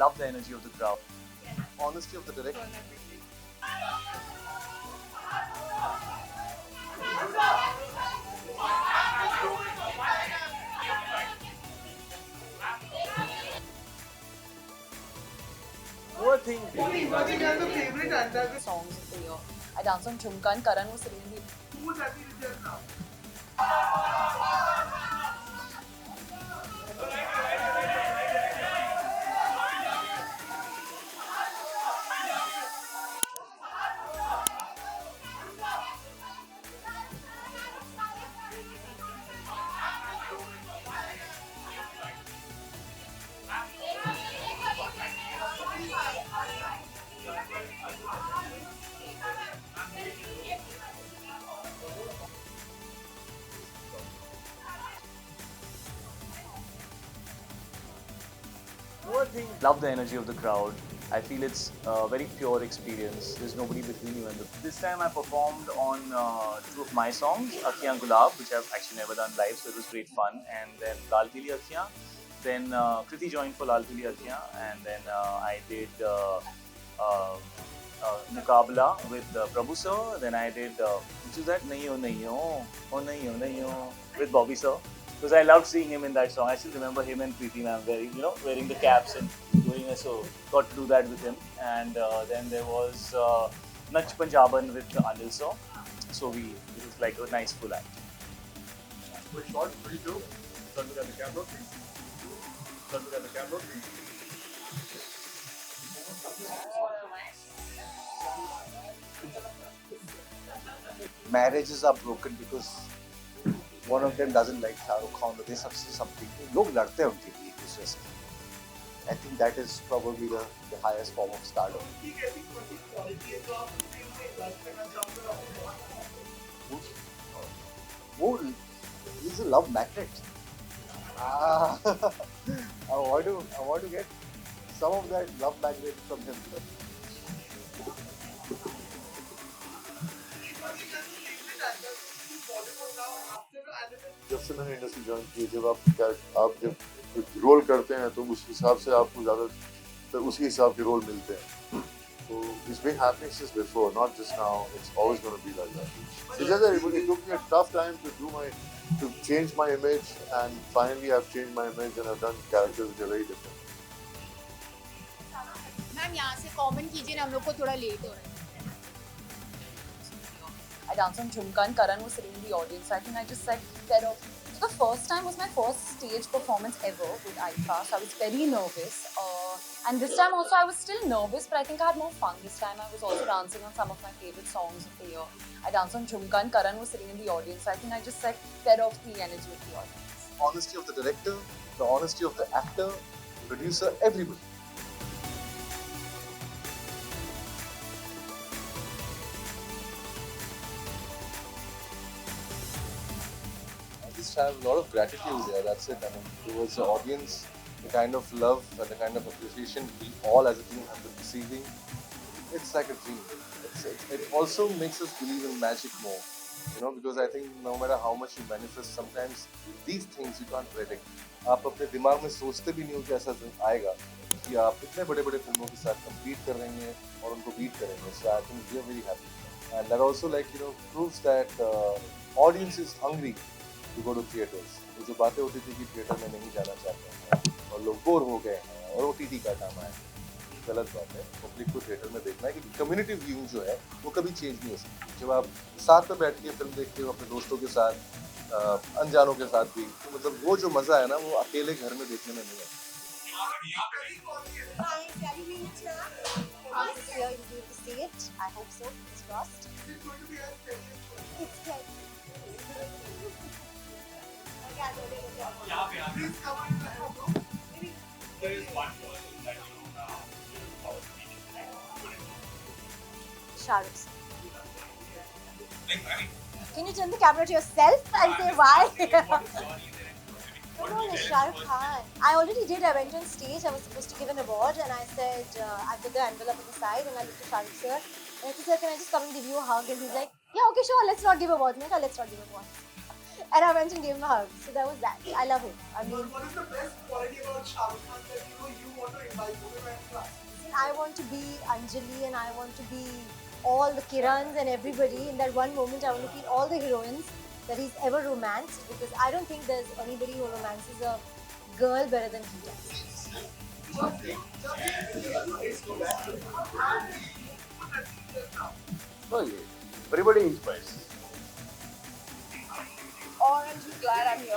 Love the energy of the crowd. Honesty of the director. Poor thing. Songs of the year. I danced on Jhumka and Karan was singing the Poor thing. Love the energy of the crowd. I feel it's a very pure experience. There's nobody between you and the. This time I performed on two of my songs, Akhiyan Gulab, which I've actually never done live, so it was great fun. And then Lal Pili Akhiyan. Then Kriti joined for Lal Pili Akhiyan, and then I did uh, Mukabla with Prabhu sir. Then I did which is that Nahi oh nahi oh with Bobby sir. Because I loved seeing him in that song. I still remember him and Preeti ma'am wearing the caps and doing it. So got to do that with him. And then there was Nach Punjaban with Anil sir. So it was like a nice full act. Quick shot, 3, 2. Turn look at the camera, please. Turn look at the camera, please. Marriages are broken because one of them doesn't like Shah Rukh Khan, but they सबसे something. लोग लड़ते हैं उनके लिए एक दूसरे से. I think that is probably the highest form of stardom. वो he's a love magnet. I want to get some of that love magnet from him. जब से मैंने इंडस्ट्री ज्वाइन की, जब आप जब रोल करते हैं तो उस हिसाब से आपको ज़्यादा तो उसी हिसाब के रोल मिलते हैं. So it's been happening since before, not just now. It's always going to be like that. It's just that it took me a tough time to change my image, and finally I've changed my image and I've done characters which are very different. Ma'am यहाँ से comment कीजिए ना, हम लोग को थोड़ा late हो रहा है. I danced on Jhumka and Karan was sitting in the audience. I think I just said, so the first time was my first stage performance ever with iFast. I was very nervous. And this time also I was still nervous, but I think I had more fun this time. I was also dancing on some of my favorite songs of the year. I danced on Jhumka and Karan was sitting in the audience. I think I just said, fed off the energy of the audience. Honesty of the director, the honesty of the actor, producer, everybody. I just have a lot of gratitude there, that's it. I mean, towards the audience, the kind of love and the kind of appreciation we all as a team have been receiving, it's like a dream. It also makes us believe in magic more, because I think no matter how much you manifest, sometimes these things you can't predict. आप अपने दिमाग में सोचते भी नहीं हो कि ऐसा दिन आएगा कि आप इतने बड़े-बड़े फिल्मों के साथ compete कर रहे हैं और उनको beat करेंगे. So I think we are very happy. And that also proves that audience is hungry to go to theaters. तो जो बातें होती थी कि थिएटर में नहीं जाना चाहते हैं और लोग बोर हो गए हैं और OTT का काम आया, गलत बात है. पब्लिक को थिएटर में देखना है कि कम्युनिटी व्यूइंग जो है वो कभी चेंज नहीं हो सकती. जब आप साथ में बैठ के फिल्म देखते हो अपने दोस्तों के साथ, अनजानों के साथ भी, तो मतलब वो जो मजा है ना, वो अकेले घर में देखने में नहीं है. This year you'll be able to see it. I hope so. Fingers crossed. It's like. Shah Rukh. Can you turn the camera to yourself and say why? No, it's Shah Rukh Khan. I already did. I went on stage. I was supposed to give an award, and I said, I put the envelope on the side, and I looked at Shah Rukh sir, and I said, sir, can I just come and give you a hug? And he's like, yeah, okay, sure. Let's not give awards. I'm like, let's not give awards. And I went and gave him a hug. So that was that. I love him. I mean, What is the best quality about Shah Rukh Khan that you want to invite to him and class? I want to be Anjali and I want to be all the Kirans and everybody. In that one moment, I want to be all the heroines that he's ever romanced, because I don't think there's anybody who romances a girl better than he does. Oh, yeah. Everybody inspires. Or I'm just glad I'm here.